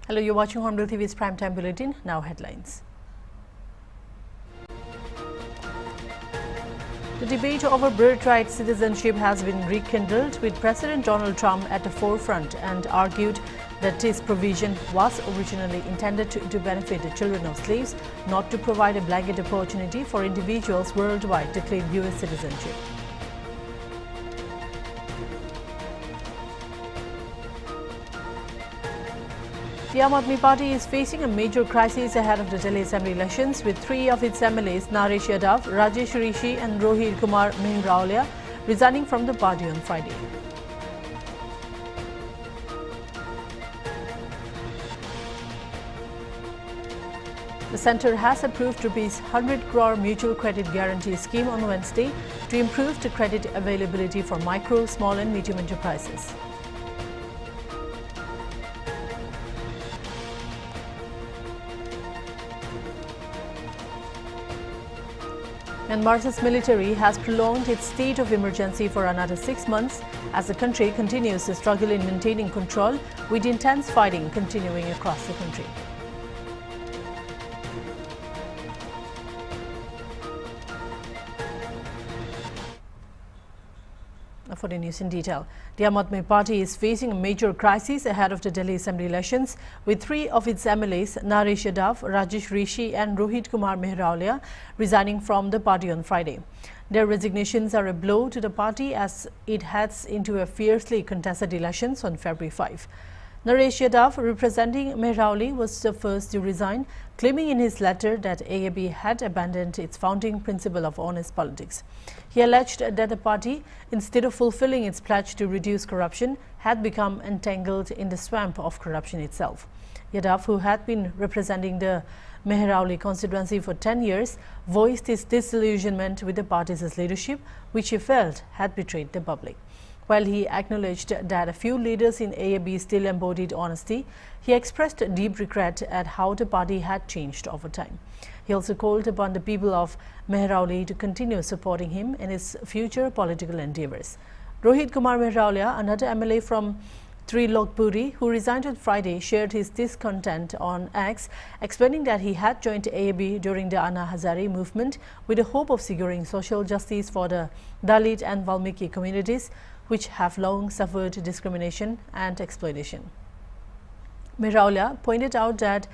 Hello, you're watching Hornbilltv's Primetime Bulletin. Now headlines. The debate over birthright citizenship has been rekindled, with President Donald Trump at the forefront, and argued that this provision was originally intended to benefit the children of slaves, not to provide a blanket opportunity for individuals worldwide to claim U.S. citizenship. The Aam Aadmi Party is facing a major crisis ahead of the Delhi Assembly elections, with three of its MLAs, Naresh Yadav, Rajesh Rishi and Rohit Kumar Mehrawlia, resigning from the party on Friday. The centre has approved ₹100 crore mutual credit guarantee scheme on Wednesday to improve the credit availability for micro, small and medium enterprises. Myanmar's military has prolonged its state of emergency for another 6 months as the country continues to struggle in maintaining control, with intense fighting continuing across the country. For the news in detail, the Aam Aadmi Party is facing a major crisis ahead of the Delhi Assembly elections, with three of its MLAs, Naresh Yadav, Rajesh Rishi and Rohit Kumar Mehrawlia, resigning from the party on Friday. Their resignations are a blow to the party as it heads into a fiercely contested elections on February 5. Naresh Yadav, representing Mehrawli, was the first to resign, claiming in his letter that AAB had abandoned its founding principle of honest politics. He alleged that the party, instead of fulfilling its pledge to reduce corruption, had become entangled in the swamp of corruption itself. Yadav, who had been representing the Mehrawli constituency for 10 years, voiced his disillusionment with the party's leadership, which he felt had betrayed the public. While he acknowledged that a few leaders in AAB still embodied honesty, he expressed deep regret at how the party had changed over time. He also called upon the people of Mehrawli to continue supporting him in his future political endeavours. Rohit Kumar Mehrawlia, another MLA from Trilokpuri, who resigned on Friday, shared his discontent on X, explaining that he had joined AAB during the Anna Hazare movement with the hope of securing social justice for the Dalit and Valmiki communities, which have long suffered discrimination and exploitation. Mehrawlia pointed out that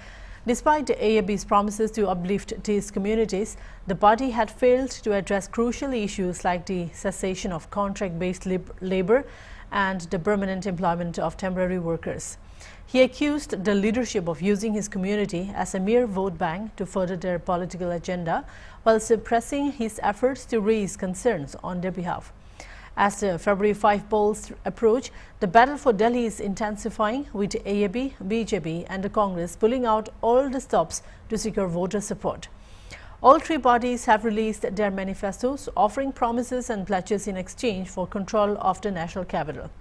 despite AAB's promises to uplift these communities, the party had failed to address crucial issues like the cessation of contract-based labour and the permanent employment of temporary workers. He accused the leadership of using his community as a mere vote bank to further their political agenda, while suppressing his efforts to raise concerns on their behalf. As the February 5 polls approach, the battle for Delhi is intensifying, with AAB, BJP and the Congress pulling out all the stops to secure voter support. All three parties have released their manifestos, offering promises and pledges in exchange for control of the national capital.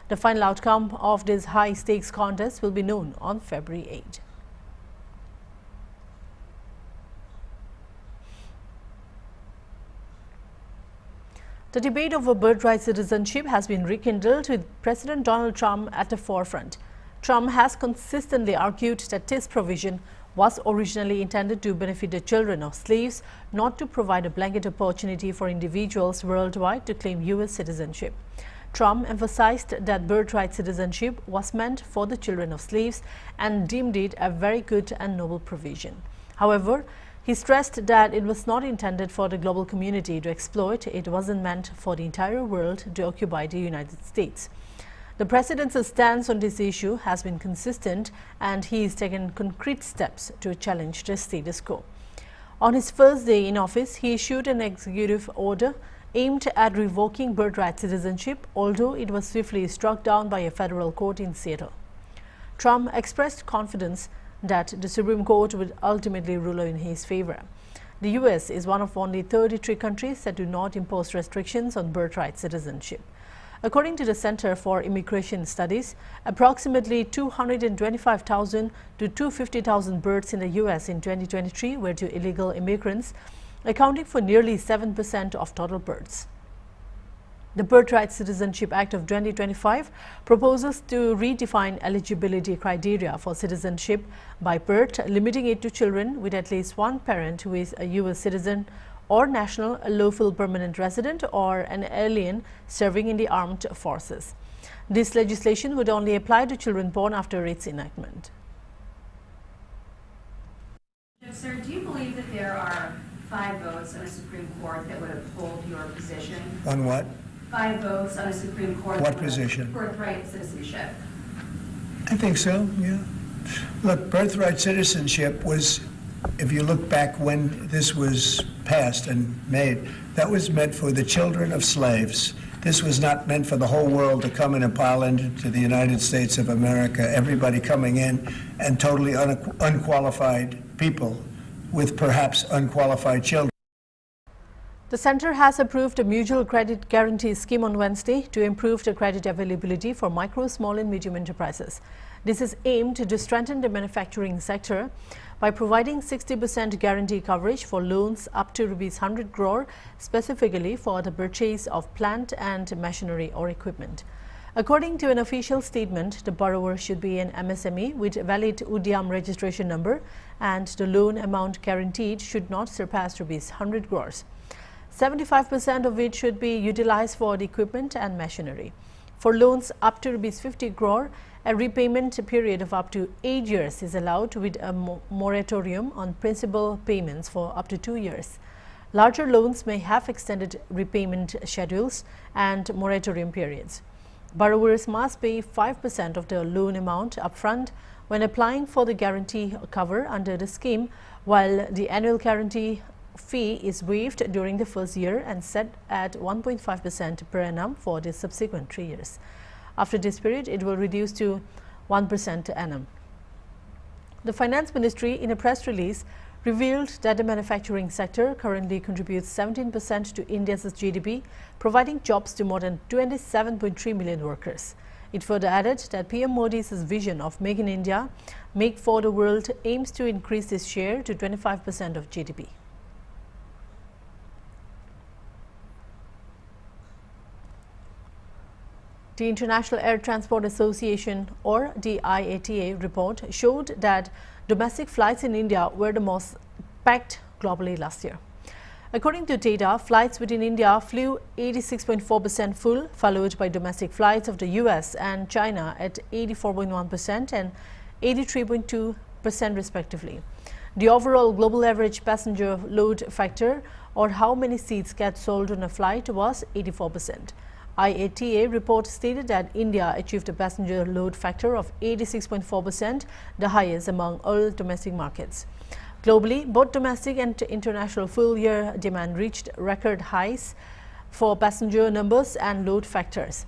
The final outcome of this high-stakes contest will be known on February 8. The debate over birthright citizenship has been rekindled, with President Donald Trump at the forefront. Trump has consistently argued that this provision was originally intended to benefit the children of slaves, not to provide a blanket opportunity for individuals worldwide to claim U.S. citizenship. Trump emphasized that birthright citizenship was meant for the children of slaves and deemed it a very good and noble provision. However, he stressed that it was not intended for the global community to exploit. It wasn't meant for the entire world to occupy the United States. The president's stance on this issue has been consistent, and he has taken concrete steps to challenge the status quo. On his first day in office, he issued an executive order aimed at revoking birthright citizenship, although it was swiftly struck down by a federal court in Seattle. Trump expressed confidence that the Supreme Court would ultimately rule in his favor. The U.S. is one of only 33 countries that do not impose restrictions on birthright citizenship. According to the Center for Immigration Studies, approximately 225,000 to 250,000 births in the U.S. in 2023 were to illegal immigrants, accounting for nearly 7% of total births. The Birthright Citizenship Act of 2025 proposes to redefine eligibility criteria for citizenship by birth, limiting it to children with at least one parent who is a U.S. citizen or national, a lawful permanent resident, or an alien serving in the armed forces. This legislation would only apply to children born after its enactment. Sir, do you believe that there are 5 votes on a Supreme Court that would uphold your position? On what? 5 votes on a Supreme Court. What position? Birthright citizenship. I think so, yeah. Look, birthright citizenship was, if you look back when this was passed and made, that was meant for the children of slaves. This was not meant for the whole world to come in and pile into the United States of America, everybody coming in and totally unqualified people with perhaps unqualified children. The Centre has approved a mutual credit guarantee scheme on Wednesday to improve the credit availability for micro, small and medium enterprises. This is aimed to strengthen the manufacturing sector by providing 60% guarantee coverage for loans up to ₹100 crore, specifically for the purchase of plant and machinery or equipment. According to an official statement, the borrower should be an MSME with a valid Udyam registration number, and the loan amount guaranteed should not surpass ₹100 crores. 75% of which should be utilized for the equipment and machinery. For loans up to ₹50 crore, a repayment period of up to 8 years is allowed, with a moratorium on principal payments for up to 2 years. Larger loans may have extended repayment schedules and moratorium periods. Borrowers must pay 5% of the loan amount upfront when applying for the guarantee cover under the scheme, while the annual guarantee fee is waived during the first year and set at 1.5% per annum for the subsequent 3 years. After this period, it will reduce to 1% per annum. The Finance Ministry, in a press release, revealed that the manufacturing sector currently contributes 17% to India's GDP, providing jobs to more than 27.3 million workers. It further added that PM Modi's vision of Make in India, Make for the World aims to increase this share to 25% of GDP. The International Air Transport Association, or the IATA, report showed that domestic flights in India were the most packed globally last year. According to data, flights within India flew 86.4% full, followed by domestic flights of the US and China at 84.1% and 83.2% respectively. The overall global average passenger load factor, or how many seats get sold on a flight, was 84%. IATA report stated that India achieved a passenger load factor of 86.4%, the highest among all domestic markets. Globally, both domestic and international full-year demand reached record highs for passenger numbers and load factors.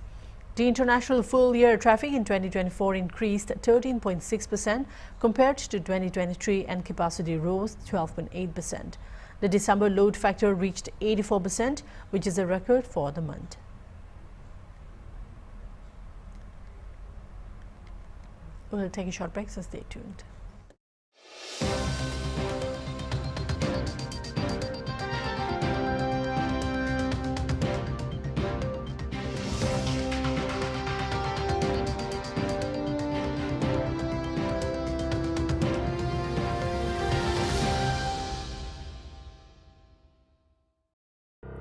The international full-year traffic in 2024 increased 13.6% compared to 2023, and capacity rose 12.8%. The December load factor reached 84%, which is a record for the month. We'll take a short break, so stay tuned.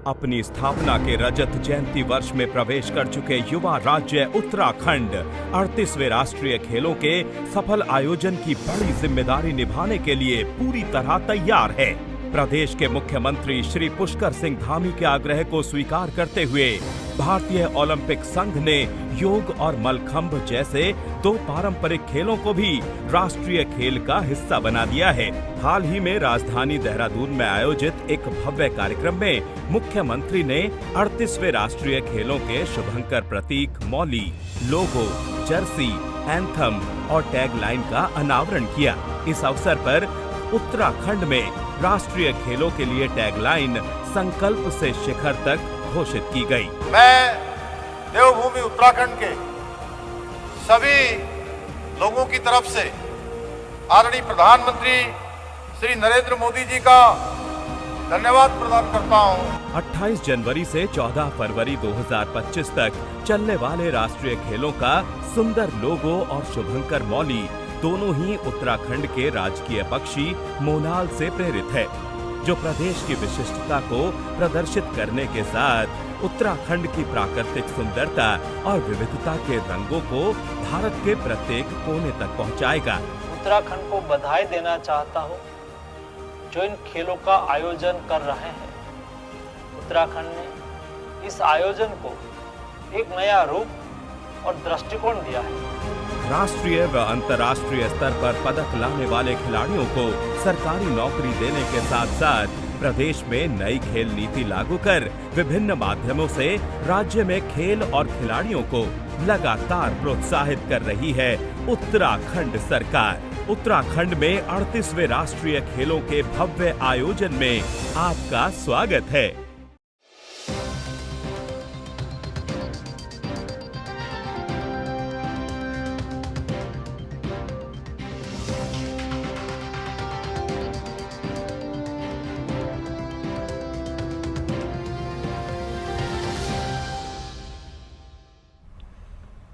अपनी स्थापना के रजत जयंती वर्ष में प्रवेश कर चुके युवा राज्य उत्तराखंड 38वें राष्ट्रीय खेलों के सफल आयोजन की बड़ी जिम्मेदारी निभाने के लिए पूरी तरह तैयार है। प्रदेश के मुख्यमंत्री श्री पुष्कर सिंह धामी के आग्रह को स्वीकार करते हुए भारतीय ओलंपिक संघ ने योग और मलखंभ जैसे 2 पारंपरिक खेलों को भी राष्ट्रीय खेल का हिस्सा बना दिया है। हाल ही में राजधानी देहरादून में आयोजित एक भव्य कार्यक्रम में मुख्यमंत्री ने 38वें राष्ट्रीय खेलों के शुभंकर प्रतीक, मौली, लोगो, जर्सी, एंथम और टैगलाइन का अनावरण किया। इस अवसर पर उत्तराखंड में राष्ट्रीय खेलों के लिए टैगलाइन संकल्प से शिखर तक घोषित की गई। मैं देवभूमि उत्तराखंड के सभी लोगों की तरफ से आदरणीय प्रधानमंत्री श्री नरेंद्र मोदी जी का धन्यवाद प्रदान करता हूं। 28 जनवरी से 14 फरवरी 2025 तक चलने वाले राष्ट्रीय खेलों का सुंदर लोगो और शुभंकर मौली दोनों ही उत्तराखंड के राजकीय पक्षी मोनाल से प्रेरित है, जो प्रदेश की विशिष्टता को प्रदर्शित करने के साथ उत्तराखंड की प्राकृतिक सुंदरता और विविधता के रंगों को भारत के प्रत्येक कोने तक पहुंचाएगा। उत्तराखंड को बधाई देना चाहता हूं, जो इन खेलों का आयोजन कर रहे हैं। उत्तराखंड ने इस आयोजन को एक नया रूप और दृष्टिकोण दिया है। राष्ट्रीय व अंतर्राष्ट्रीय स्तर पर पदक लाने वाले खिलाड़ियों को सरकारी नौकरी देने के साथ साथ प्रदेश में नई खेल नीति लागू कर विभिन्न माध्यमों से राज्य में खेल और खिलाड़ियों को लगातार प्रोत्साहित कर रही है उत्तराखंड सरकार। उत्तराखंड में 38वें राष्ट्रीय खेलों के भव्य आयोजन में आपका स्वागत है।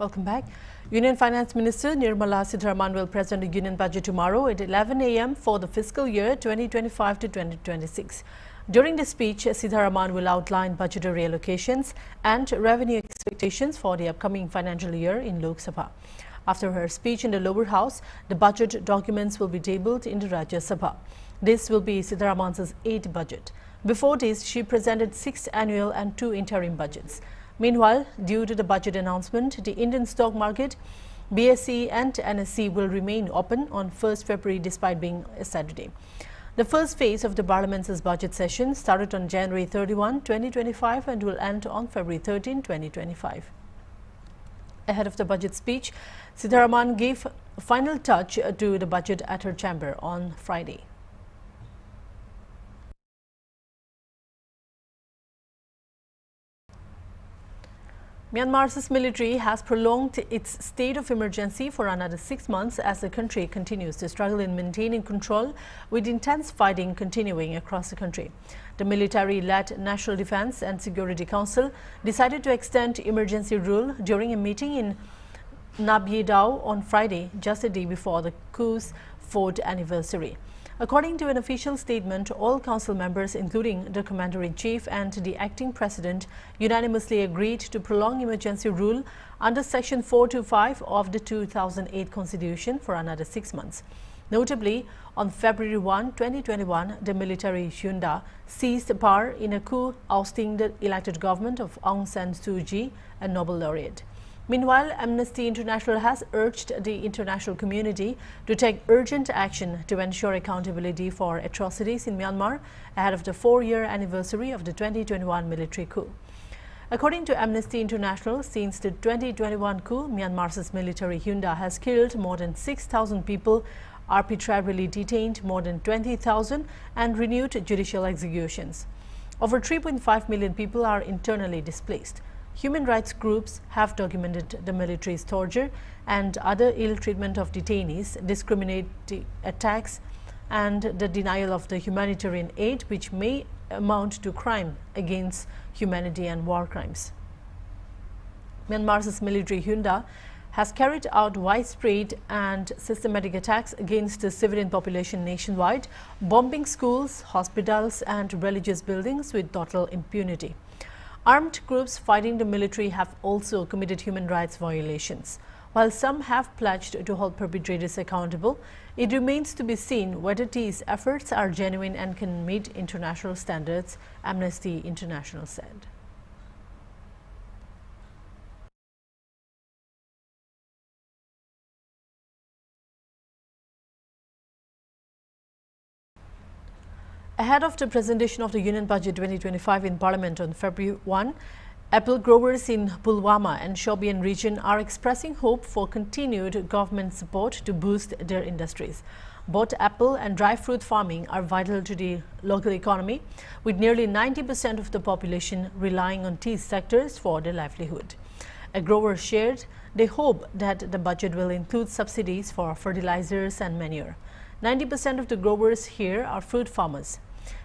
Welcome back. Union Finance Minister Nirmala Sitharaman will present the Union budget tomorrow at 11 a.m. for the fiscal year 2025 to 2026. During the speech, Sitharaman will outline budgetary allocations and revenue expectations for the upcoming financial year in Lok Sabha. After her speech in the lower house, the budget documents will be tabled in the Rajya Sabha. This will be Sitharaman's 8th budget. Before this, she presented 6 annual and 2 interim budgets. Meanwhile, due to the budget announcement, the Indian stock market, BSE and NSE will remain open on 1st February despite being a Saturday. The first phase of the Parliament's budget session started on January 31, 2025 and will end on February 13, 2025. Ahead of the budget speech, Sitharaman gave a final touch to the budget at her chamber on Friday. Myanmar's military has prolonged its state of emergency for another 6 months as the country continues to struggle in maintaining control, with intense fighting continuing across the country. The military-led National Defense and Security Council decided to extend emergency rule during a meeting in Naypyidaw on Friday, just a day before the coup's 4th anniversary. According to an official statement, all council members, including the commander-in-chief and the acting president, unanimously agreed to prolong emergency rule under Section 425 of the 2008 Constitution for another 6 months. Notably, on February 1, 2021, the military junta seized power in a coup ousting the elected government of Aung San Suu Kyi, a Nobel laureate. Meanwhile, Amnesty International has urged the international community to take urgent action to ensure accountability for atrocities in Myanmar ahead of the 4-year anniversary of the 2021 military coup. According to Amnesty International, since the 2021 coup, Myanmar's military junta has killed more than 6,000 people, arbitrarily detained more than 20,000 and renewed judicial executions. Over 3.5 million people are internally displaced. Human rights groups have documented the military's torture and other ill treatment of detainees, discriminatory attacks and the denial of the humanitarian aid, which may amount to crime against humanity and war crimes. Myanmar's military junta has carried out widespread and systematic attacks against the civilian population nationwide, bombing schools, hospitals and religious buildings with total impunity. Armed groups fighting the military have also committed human rights violations. While some have pledged to hold perpetrators accountable, it remains to be seen whether these efforts are genuine and can meet international standards, Amnesty International said. Ahead of the presentation of the Union Budget 2025 in Parliament on February 1, apple growers in Pulwama and Shopian region are expressing hope for continued government support to boost their industries. Both apple and dry fruit farming are vital to the local economy, with nearly 90% of the population relying on these sectors for their livelihood. A grower shared they hope that the budget will include subsidies for fertilizers and manure. 90% of the growers here are fruit farmers.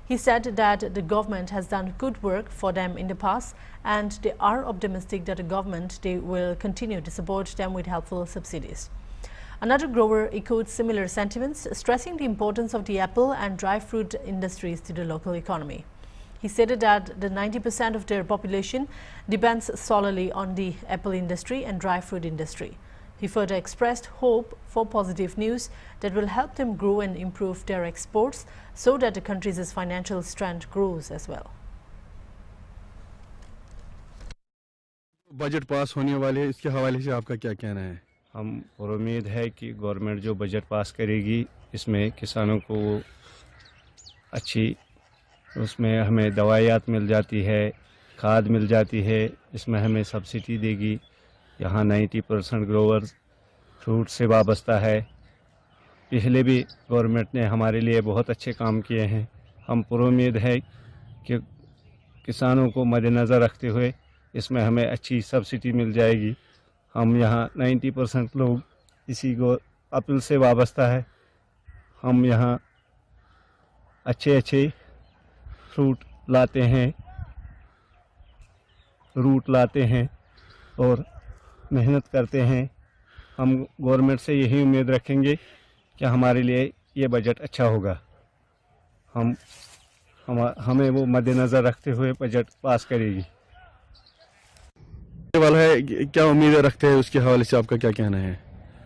He said that the government has done good work for them in the past and they are optimistic that the government will continue to support them with helpful subsidies. Another grower echoed similar sentiments, stressing the importance of the apple and dry fruit industries to the local economy. He stated that the 90% of their population depends solely on the apple industry and dry fruit industry. He further expressed hope for positive news that will help them grow and improve their exports so that the country's financial strength grows as well. Budget pass होने वाले हैं, इसके हवाले से आपका क्या कहना है? हम और उम्मीद है कि गवर्नमेंट जो बजट पास करेगी इसमें किसानों को अच्छी उसमें हमें दवाइयात मिल जाती है, खाद मिल जाती है, इसमें हमें सब्सिडी देगी। यहाँ 90% ग्रोवर्स फ्रूट से वाबस्ता है। पिछले भी गवर्नमेंट ने हमारे लिए बहुत अच्छे काम किए हैं। हम पूरी उम्मीद है कि किसानों को मद्देनज़र रखते हुए इसमें हमें अच्छी सब्सिडी मिल जाएगी। हम यहाँ 90% लोग इसी को एप्पल से वाबस्ता है। हम यहाँ अच्छे फ्रूट लाते हैं, रूट लाते हैं और मेहनत करते हैं। हम गवर्नमेंट से यही उम्मीद रखेंगे कि हमारे लिए ये बजट अच्छा होगा। हमें वो मद्देनज़र रखते हुए बजट पास करेगी। वाला है, क्या उम्मीद रखते हैं, उसके हवाले से आपका क्या कहना है?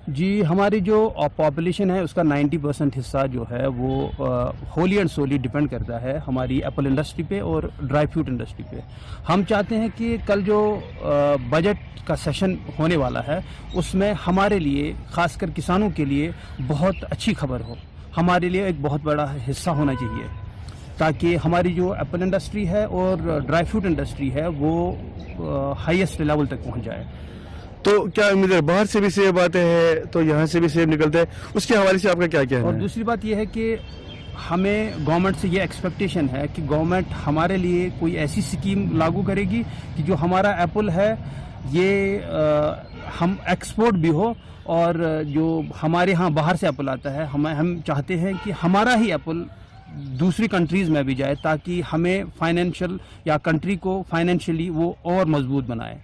जी, हमारी जो पॉपुलेशन है उसका 90% हिस्सा जो है वो होली एंड सोली डिपेंड करता है हमारी एप्पल इंडस्ट्री पे और ड्राई फ्रूट इंडस्ट्री पे। हम चाहते हैं कि कल जो बजट का सेशन होने वाला है उसमें हमारे लिए, खासकर किसानों के लिए बहुत अच्छी खबर हो, हमारे लिए एक बहुत बड़ा हिस्सा होना चाहिए ताकि हमारी जो एप्पल इंडस्ट्री है और ड्राई फ्रूट इंडस्ट्री है वो हाईएस्ट लेवल तक पहुंच जाए। तो क्या उम्मीद है, बाहर से भी सेब आते हैं तो यहाँ से भी सेब निकलते हैं, उसके हवाले से आपका क्या कहना है? और दूसरी बात यह है कि हमें गवर्नमेंट से ये एक्सपेक्टेशन है कि गवर्नमेंट हमारे लिए कोई ऐसी स्कीम लागू करेगी कि जो हमारा एप्पल है ये हम एक्सपोर्ट भी हो, और जो हमारे यहाँ बाहर से एप्पल आता है हम चाहते हैं कि हमारा ही एप्पल दूसरी कंट्रीज़ में भी जाए ताकि हमें फाइनेंशियल या कंट्री को फाइनेंशियली वो और मजबूत बनाए।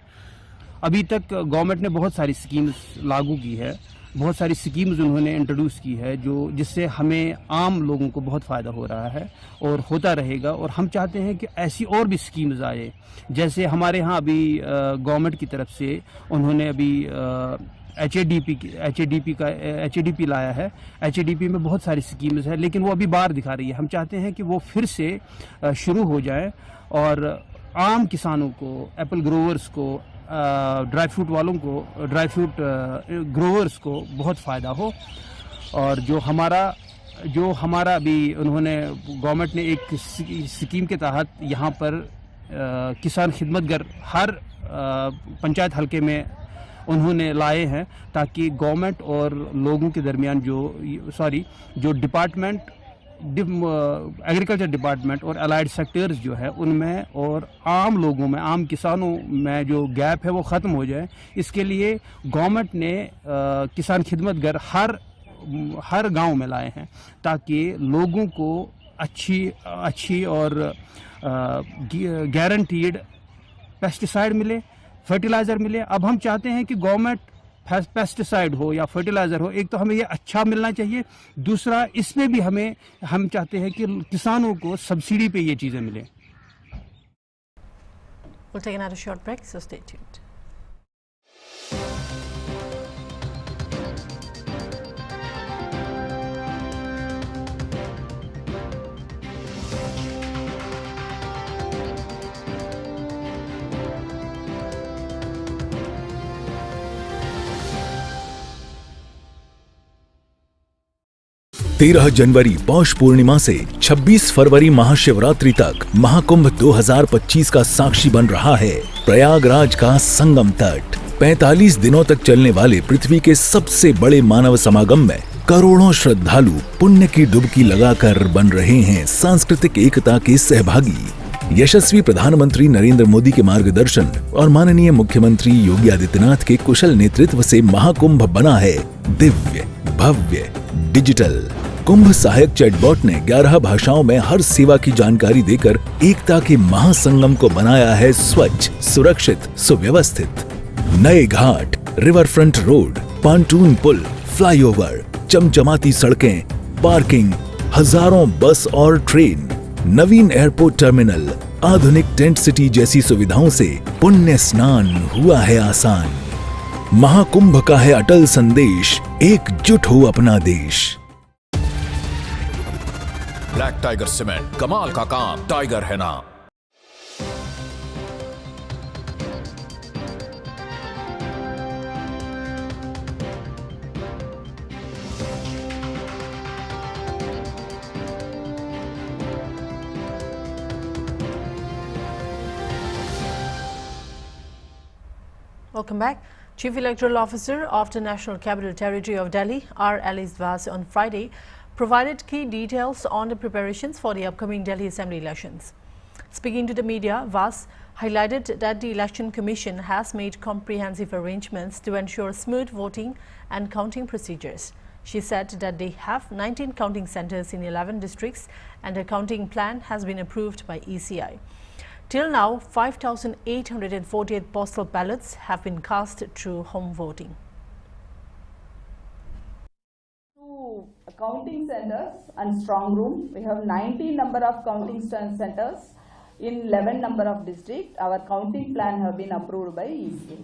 अभी तक गवर्नमेंट ने बहुत सारी स्कीम्स लागू की है, बहुत सारी स्कीम्स उन्होंने इंट्रोड्यूस की है जिससे हमें आम लोगों को बहुत फ़ायदा हो रहा है और होता रहेगा। और हम चाहते हैं कि ऐसी और भी स्कीम्स आए, जैसे हमारे यहाँ अभी गवर्नमेंट की तरफ से उन्होंने अभी एचएडीपी लाया है। एचएडीपी में बहुत सारी स्कीम्स है लेकिन वो अभी बाहर दिखा रही है। हम चाहते हैं कि वो फिर से शुरू हो जाए और आम किसानों को, एप्पल ग्रोवर्स को, ड्राई फ्रूट वालों को, ड्राई फ्रूट ग्रोवर्स को बहुत फ़ायदा हो। और जो हमारा अभी उन्होंने गवर्नमेंट ने एक स्कीम के तहत यहाँ पर किसान खिदमतगर हर पंचायत हल्के में उन्होंने लाए हैं ताकि गवर्नमेंट और लोगों के दरमियान जो डिपार्टमेंट, एग्रीकल्चर डिपार्टमेंट और अलाइड सेक्टर्स जो है उनमें और आम लोगों में, आम किसानों में जो गैप है वो ख़त्म हो जाए। इसके लिए गवर्नमेंट ने किसान खिदमतगर हर गांव में लाए हैं ताकि लोगों को अच्छी और गारंटीड पेस्टिसाइड मिले, फर्टिलाइज़र मिले। अब हम चाहते हैं कि गवर्नमेंट पेस्टिसाइड हो या फर्टिलाइज़र हो, एक तो हमें ये अच्छा मिलना चाहिए, दूसरा इसमें भी हम चाहते हैं कि किसानों को सब्सिडी पे ये चीज़ें मिलें। We'll take another short break, so stay tuned. तेरह जनवरी पौष पूर्णिमा से 26 फरवरी महाशिवरात्रि तक महाकुंभ 2025 का साक्षी बन रहा है प्रयागराज का संगम तट। 45 दिनों तक चलने वाले पृथ्वी के सबसे बड़े मानव समागम में करोड़ों श्रद्धालु पुण्य की डुबकी लगाकर बन रहे हैं सांस्कृतिक एकता के सहभागी। यशस्वी प्रधानमंत्री नरेंद्र मोदी के मार्गदर्शन और माननीय मुख्यमंत्री योगी आदित्यनाथ के कुशल नेतृत्व से महाकुंभ बना है दिव्य, भव्य, डिजिटल कुंभ सहायक चैटबॉट ने 11 भाषाओं में हर सेवा की जानकारी देकर एकता के महासंगम को बनाया है स्वच्छ, सुरक्षित, सुव्यवस्थित। नए घाट, रिवर फ्रंट रोड, पांटून पुल, फ्लाईओवर, चमचमाती सड़कें, पार्किंग, हजारों बस और ट्रेन, नवीन एयरपोर्ट टर्मिनल, आधुनिक टेंट सिटी जैसी सुविधाओं से पुण्य स्नान हुआ है आसान। महाकुंभ का है अटल संदेश, एकजुट हो अपना देश। ब्लैक टाइगर सीमेंट, कमाल का काम, टाइगर है ना। Welcome back. Chief Electoral Officer of the National Capital Territory of Delhi, R. Alice Vaz, on Friday provided key details on the preparations for the upcoming Delhi Assembly elections. Speaking to the media, Vaz highlighted that the Election Commission has made comprehensive arrangements to ensure smooth voting and counting procedures. She said that they have 19 counting centers in 11 districts and a counting plan has been approved by ECI. Till now, 5,848 postal ballots have been cast through home voting. Two counting centers and strong room. We have 19 number of counting centers in 11 number of districts. Our counting plan have been approved by ECI.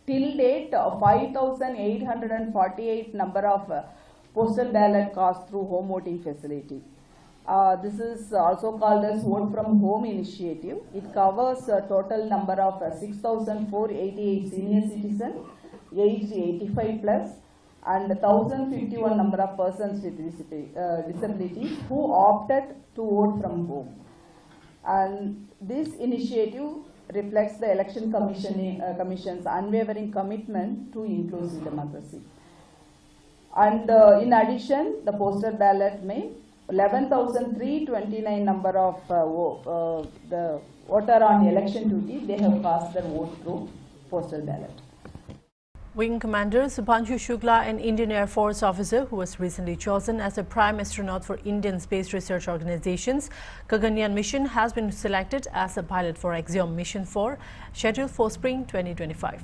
Till date, 5,848 number of postal ballot cast through home voting facility. This is also called as Vote from Home initiative. It covers a total number of 6,488 senior citizens, aged 85 plus, and 1,051 number of persons with disabilities who opted to vote from home. And this initiative reflects the Election Commission's unwavering commitment to inclusive democracy. And in addition, the postal ballot may 11,329 number of the voter on election duty, they have cast their vote through postal ballot. Wing Commander Subhanshu Shukla, an Indian Air Force officer who was recently chosen as a prime astronaut for Indian Space Research Organization's Gaganyaan mission, has been selected as a pilot for Axiom Mission 4, scheduled for spring 2025.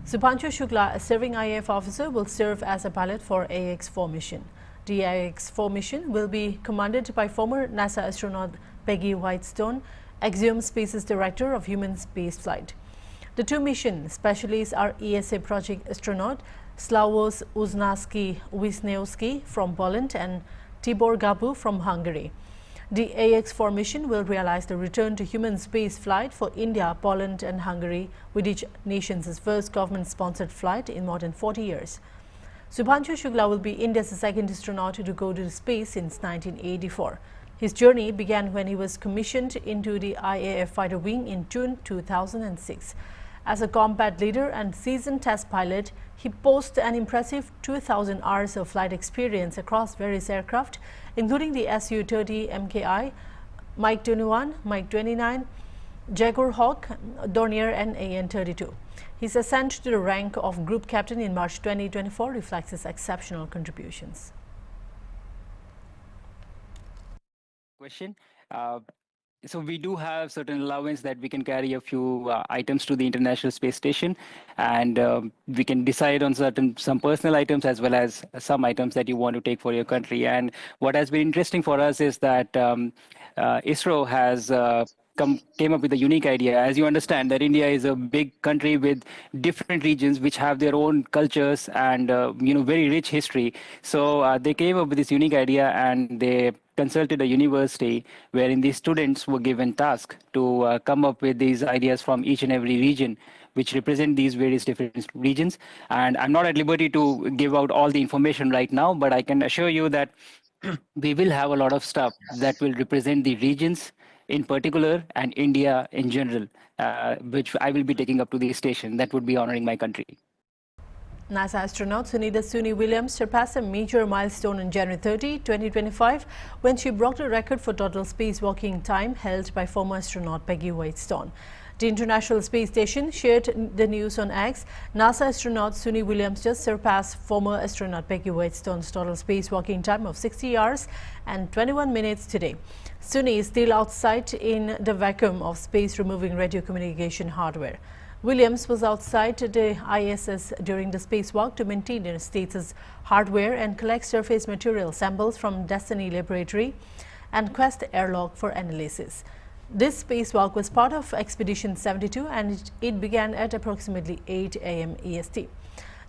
Subhanshu Shukla, a serving IAF officer, will serve as a pilot for AX-4 mission. The AX-4 mission will be commanded by former NASA astronaut Peggy Whitestone, Axiom Space's Director of Human Spaceflight. The two mission specialists are ESA project astronaut Slavos Uznaski-Wisniewski from Poland and Tibor Gabu from Hungary. The AX-4 mission will realize the return to human space flight for India, Poland and Hungary, with each nation's first government-sponsored flight in more than 40 years. Subhanshu Shukla will be India's second astronaut to go to space since 1984. His journey began when he was commissioned into the IAF fighter wing in June 2006. As a combat leader and seasoned test pilot, he boasts an impressive 2,000 hours of flight experience across various aircraft, including the Su-30 MKI, MiG-21, MiG-29, Jaguar Hawk, Dornier and AN-32. His ascent to the rank of Group Captain in March 2024 reflects his exceptional contributions. Question. So we do have certain allowance that we can carry a few items to the International Space Station, and we can decide on some personal items as well as some items that you want to take for your country. And what has been interesting for us is that ISRO has came up with a unique idea. As you understand, that India is a big country with different regions which have their own cultures and very rich history. So they came up with this unique idea, and they consulted a university wherein these students were given task to come up with these ideas from each and every region which represent these various different regions. And I'm not at liberty to give out all the information right now, but I can assure you that we will have a lot of stuff that will represent the regions in particular and India in general, which I will be taking up to the station. That would be honoring my country. NASA astronaut Sunita Suni Williams surpassed a major milestone on January 30, 2025, when she broke the record for total spacewalking time held by former astronaut Peggy Whitestone. The International Space Station shared the news on X. NASA astronaut Suni Williams just surpassed former astronaut Peggy Wheatstone's total spacewalking time of 60 hours and 21 minutes today. Suni is still outside in the vacuum of space, removing radio communication hardware. Williams was outside the ISS during the spacewalk to maintain the state's hardware and collect surface material samples from Destiny Laboratory and Quest airlock for analysis. This spacewalk was part of Expedition 72 and it began at approximately 8 a.m. EST.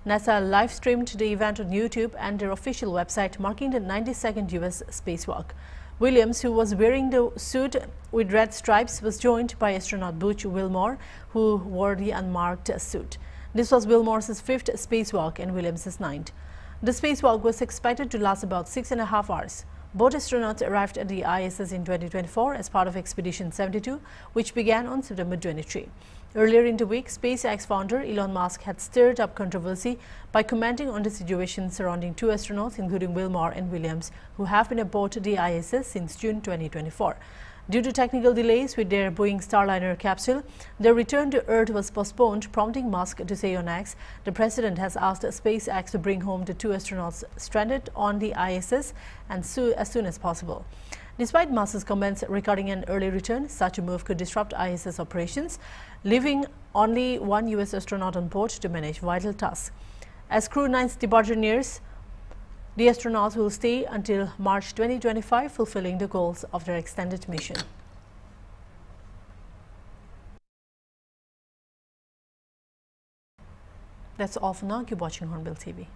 NASA live-streamed the event on YouTube and their official website, marking the 92nd U.S. spacewalk. Williams, who was wearing the suit with red stripes, was joined by astronaut Butch Wilmore, who wore the unmarked suit. This was Wilmore's 5th spacewalk and Williams' 9th. The spacewalk was expected to last about 6.5 hours. Both astronauts arrived at the ISS in 2024 as part of Expedition 72, which began on September 23. Earlier in the week, SpaceX founder Elon Musk had stirred up controversy by commenting on the situation surrounding two astronauts, including Wilmore and Williams, who have been aboard the ISS since June 2024. Due to technical delays with their Boeing Starliner capsule, their return to Earth was postponed, prompting Musk to say on X, the president has asked SpaceX to bring home the two astronauts stranded on the ISS as soon as possible. Despite Musk's comments regarding an early return, such a move could disrupt ISS operations, leaving only one U.S. astronaut on board to manage vital tasks. As Crew 9's departure nears, the astronauts will stay until March 2025, fulfilling the goals of their extended mission. That's all for now. Keep watching Hornbill TV.